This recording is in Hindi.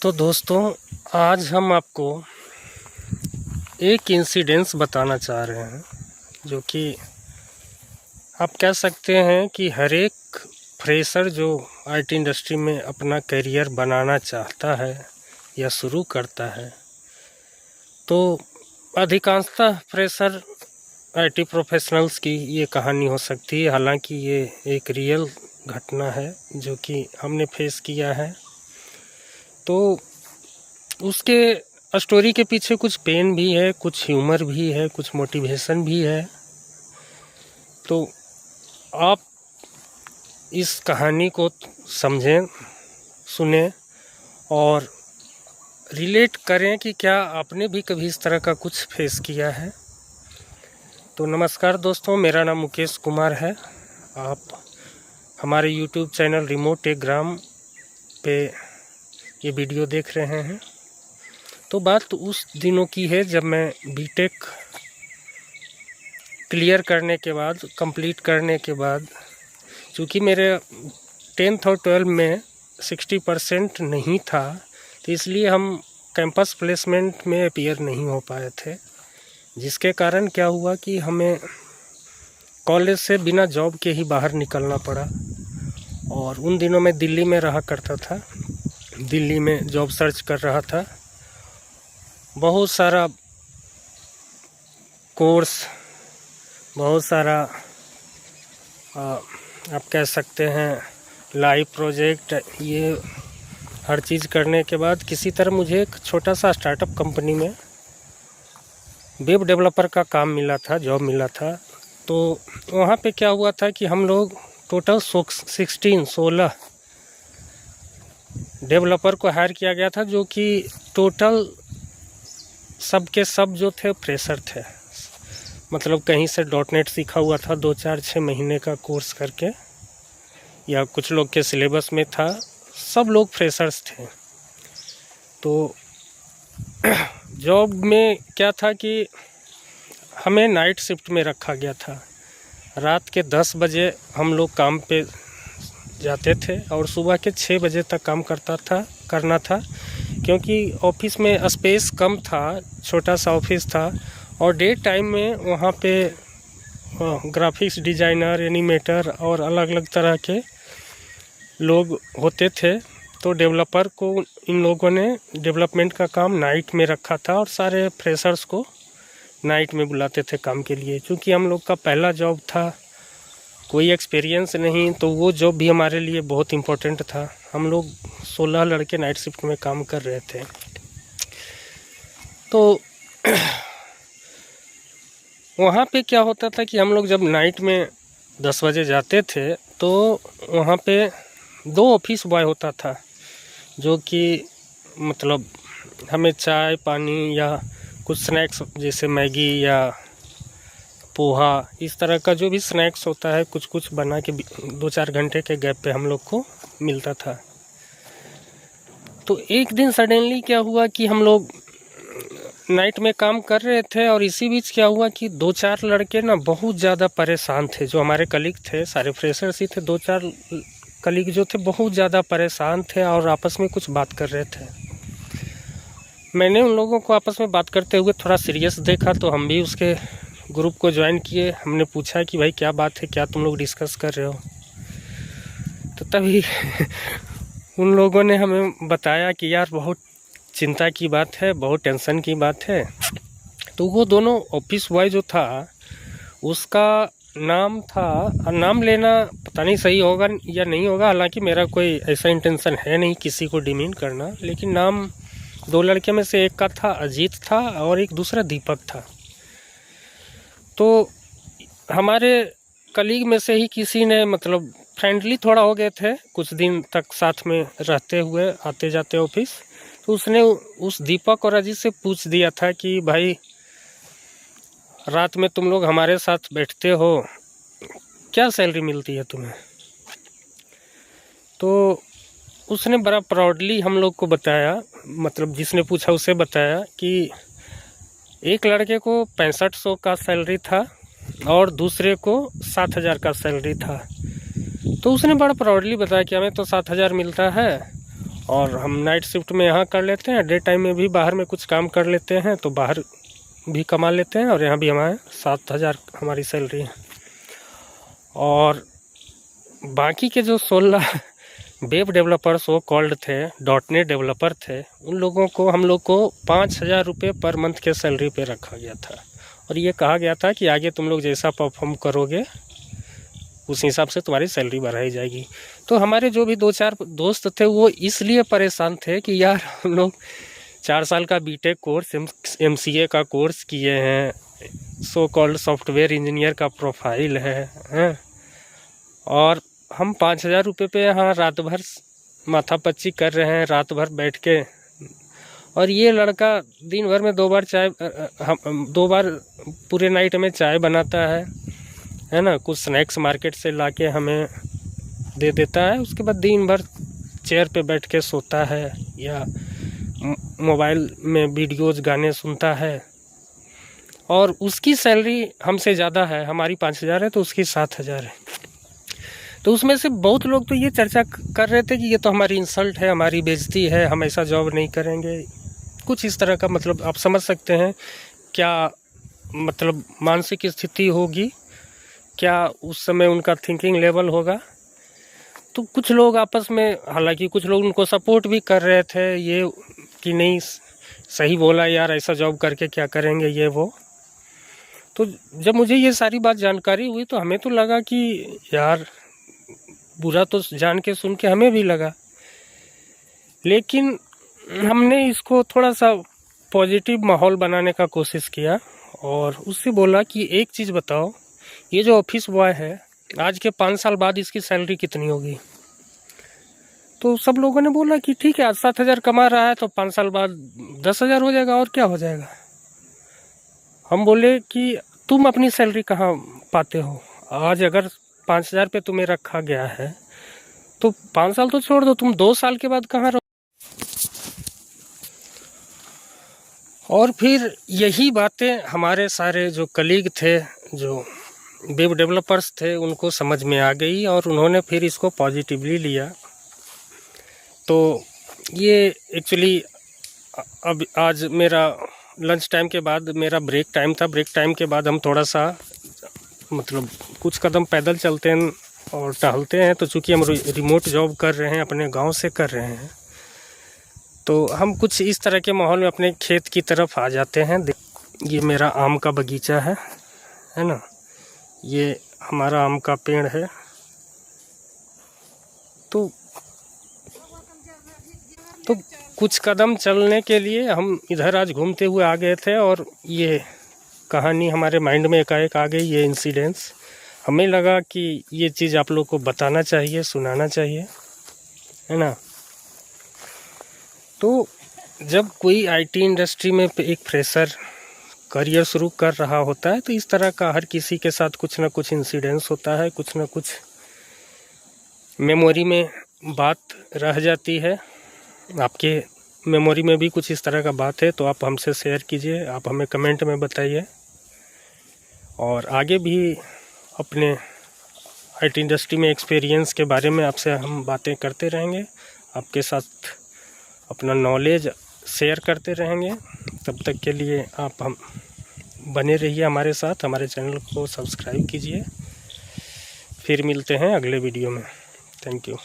तो दोस्तों, आज हम आपको एक इंसिडेंस बताना चाह रहे हैं जो कि आप कह सकते हैं कि हर एक फ्रेशर जो आईटी इंडस्ट्री में अपना करियर बनाना चाहता है या शुरू करता है, तो अधिकांशतः फ्रेशर आईटी प्रोफेशनल्स की ये कहानी हो सकती है। हालांकि ये एक रियल घटना है जो कि हमने फेस किया है। तो उसके स्टोरी के पीछे कुछ पेन भी है, कुछ ह्यूमर भी है, कुछ मोटिवेशन भी है। तो आप इस कहानी को समझें, सुने और रिलेट करें कि क्या आपने भी कभी इस तरह का कुछ फेस किया है। तो नमस्कार दोस्तों, मेरा नाम मुकेश कुमार है। आप हमारे यूट्यूब चैनल रिमोट एग्राम पे ये वीडियो देख रहे हैं। तो बात उस दिनों की है जब मैं बीटेक क्लियर करने के बाद, कंप्लीट करने के बाद, चूँकि मेरे 10th और 12 में 60% नहीं था, तो इसलिए हम कैंपस प्लेसमेंट में अपीयर नहीं हो पाए थे, जिसके कारण क्या हुआ कि हमें कॉलेज से बिना जॉब के ही बाहर निकलना पड़ा। और उन दिनों मैं दिल्ली में रहा करता था, दिल्ली में जॉब सर्च कर रहा था। बहुत सारा कोर्स, बहुत सारा आप कह सकते हैं लाइव प्रोजेक्ट, ये हर चीज़ करने के बाद किसी तरह मुझे एक छोटा सा स्टार्टअप कंपनी में वेब डेवलपर का काम मिला था, जॉब मिला था। तो वहाँ पे क्या हुआ था कि हम लोग टोटल 16 डेवलपर को हायर किया गया था, जो कि टोटल सब के सब जो थे फ्रेशर थे। मतलब कहीं से .NET सीखा हुआ था 2-4-6 महीने का कोर्स करके, या कुछ लोग के सिलेबस में था, सब लोग फ्रेशर्स थे। तो जॉब में क्या था कि हमें नाइट शिफ्ट में रखा गया था। रात के 10 बजे हम लोग काम पे जाते थे और सुबह के 6 बजे तक काम करना था, क्योंकि ऑफिस में स्पेस कम था, छोटा सा ऑफिस था। और डे टाइम में वहाँ पे ग्राफिक्स डिज़ाइनर, एनिमेटर और अलग अलग तरह के लोग होते थे। तो डेवलपर को इन लोगों ने डेवलपमेंट का काम नाइट में रखा था और सारे फ्रेशर्स को नाइट में बुलाते थे काम के लिए। क्योंकि हम लोग का पहला जॉब था, कोई एक्सपीरियंस नहीं, तो वो जॉब भी हमारे लिए बहुत इम्पोर्टेंट था। हम लोग 16 लड़के नाइट शिफ्ट में काम कर रहे थे। तो वहाँ पे क्या होता था कि हम लोग जब नाइट में 10 बजे जाते थे, तो वहाँ पे 2 ऑफिस बॉय होता था, जो कि मतलब हमें चाय पानी या कुछ स्नैक्स जैसे मैगी या पोहा, इस तरह का जो भी स्नैक्स होता है, कुछ कुछ बना के 2-4 घंटे के गैप पे हम लोग को मिलता था। तो एक दिन सडनली क्या हुआ कि हम लोग नाइट में काम कर रहे थे और इसी बीच क्या हुआ कि 2-4 लड़के ना बहुत ज़्यादा परेशान थे। जो हमारे कलीग थे, सारे फ्रेशर्स ही थे, 2-4 कलीग जो थे बहुत ज़्यादा परेशान थे और आपस में कुछ बात कर रहे थे। मैंने उन लोगों को आपस में बात करते हुए थोड़ा सीरियस देखा, तो हम भी उसके ग्रुप को ज्वाइन किए। हमने पूछा कि भाई क्या बात है, क्या तुम लोग डिस्कस कर रहे हो। तो तभी उन लोगों ने हमें बताया कि यार बहुत चिंता की बात है, बहुत टेंशन की बात है। तो वो दोनों ऑफिस बॉय जो था, उसका नाम था, नाम लेना पता नहीं सही होगा या नहीं होगा, हालांकि मेरा कोई ऐसा इंटेंशन है नहीं किसी को डिमीन करना, लेकिन नाम 2 लड़के में से एक का था अजीत था और एक दूसरा दीपक था। तो हमारे कलीग में से ही किसी ने मतलब फ्रेंडली थोड़ा हो गए थे, कुछ दिन तक साथ में रहते हुए आते जाते ऑफिस। तो उसने उस दीपक और अजीत से पूछ दिया था कि भाई रात में तुम लोग हमारे साथ बैठते हो, क्या सैलरी मिलती है तुम्हें। तो उसने बड़ा प्राउडली हम लोग को बताया, मतलब जिसने पूछा उसे बताया कि एक लड़के को 6500 का सैलरी था और दूसरे को 7000 का सैलरी था। तो उसने बड़ा प्राउडली बताया कि हमें तो 7000 मिलता है और हम नाइट शिफ्ट में यहाँ कर लेते हैं, डे टाइम में भी बाहर में कुछ काम कर लेते हैं, तो बाहर भी कमा लेते हैं और यहाँ भी हमारे 7,000 हमारी सैलरी है। और बाकी के जो 16 वेब डेवलपर्स वो कॉल्ड थे, .NET डेवलपर थे, उन लोगों को हम लोग को 5,000 रुपये पर मंथ के सैलरी पे रखा गया था और ये कहा गया था कि आगे तुम लोग जैसा परफॉर्म करोगे उस हिसाब से तुम्हारी सैलरी बढ़ाई जाएगी। तो हमारे जो भी 2-4 दोस्त थे वो इसलिए परेशान थे कि यार हम लोग 4 साल का बीटेक कोर्स, MCA का कोर्स किए हैं, सो कॉल्ड सॉफ्टवेयर इंजीनियर का प्रोफाइल है और हम 5,000 रुपये पे यहाँ रात भर माथापच्ची कर रहे हैं, रात भर बैठ के। और ये लड़का दिन भर में 2 बार पूरे नाइट में चाय बनाता है ना, कुछ स्नैक्स मार्केट से लाके हमें दे देता है, उसके बाद दिन भर चेयर पे बैठ के सोता है या मोबाइल में वीडियोज़ गाने सुनता है और उसकी सैलरी हमसे ज़्यादा है, हमारी 5,000 है तो उसकी 7,000 है। तो उसमें से बहुत लोग तो ये चर्चा कर रहे थे कि ये तो हमारी इंसल्ट है, हमारी बेइज्जती है, हम ऐसा जॉब नहीं करेंगे, कुछ इस तरह का। मतलब आप समझ सकते हैं क्या मतलब मानसिक स्थिति होगी, क्या उस समय उनका थिंकिंग लेवल होगा। तो कुछ लोग आपस में, हालांकि कुछ लोग उनको सपोर्ट भी कर रहे थे ये कि नहीं सही बोला यार, ऐसा जॉब करके क्या करेंगे ये वो। तो जब मुझे ये सारी बात जानकारी हुई तो हमें तो लगा कि यार बुरा तो जान के सुन के हमें भी लगा, लेकिन हमने इसको थोड़ा सा पॉजिटिव माहौल बनाने का कोशिश किया और उससे बोला कि एक चीज़ बताओ, ये जो ऑफिस बॉय है आज के 5 साल बाद इसकी सैलरी कितनी होगी। तो सब लोगों ने बोला कि ठीक है, आज 7,000 कमा रहा है तो 5 साल बाद 10,000 हो जाएगा और क्या हो जाएगा। हम बोले कि तुम अपनी सैलरी कहाँ पाते हो, आज अगर 5,000 पे तुम्हें रखा गया है तो 5 साल तो छोड़ दो, तुम 2 साल के बाद कहाँ रहो। और फिर यही बातें हमारे सारे जो कलीग थे, जो वेब डेवलपर्स थे, उनको समझ में आ गई और उन्होंने फिर इसको पॉजिटिवली लिया। तो ये एक्चुअली अब आज मेरा लंच टाइम के बाद मेरा ब्रेक टाइम था, ब्रेक टाइम के बाद हम थोड़ा सा मतलब कुछ कदम पैदल चलते हैं और टहलते हैं। तो चूँकि हम रिमोट जॉब कर रहे हैं, अपने गांव से कर रहे हैं, तो हम कुछ इस तरह के माहौल में अपने खेत की तरफ आ जाते हैं। ये मेरा आम का बगीचा है ना, ये हमारा आम का पेड़ है। तो कुछ कदम चलने के लिए हम इधर आज घूमते हुए आ गए थे और ये कहानी हमारे माइंड में एकाएक आ गई, ये इंसिडेंट्स। हमें लगा कि ये चीज़ आप लोग को बताना चाहिए, सुनाना चाहिए, है ना। तो जब कोई IT इंडस्ट्री में एक फ्रेशर करियर शुरू कर रहा होता है तो इस तरह का हर किसी के साथ कुछ ना कुछ इंसिडेंट्स होता है, कुछ ना कुछ मेमोरी में बात रह जाती है। आपके मेमोरी में भी कुछ इस तरह का बात है तो आप हमसे शेयर कीजिए, आप हमें कमेंट में बताइए। और आगे भी अपने IT इंडस्ट्री में एक्सपीरियंस के बारे में आपसे हम बातें करते रहेंगे, आपके साथ अपना नॉलेज शेयर करते रहेंगे। तब तक के लिए आप हम बने रहिए हमारे साथ, हमारे चैनल को सब्सक्राइब कीजिए। फिर मिलते हैं अगले वीडियो में। Thank you.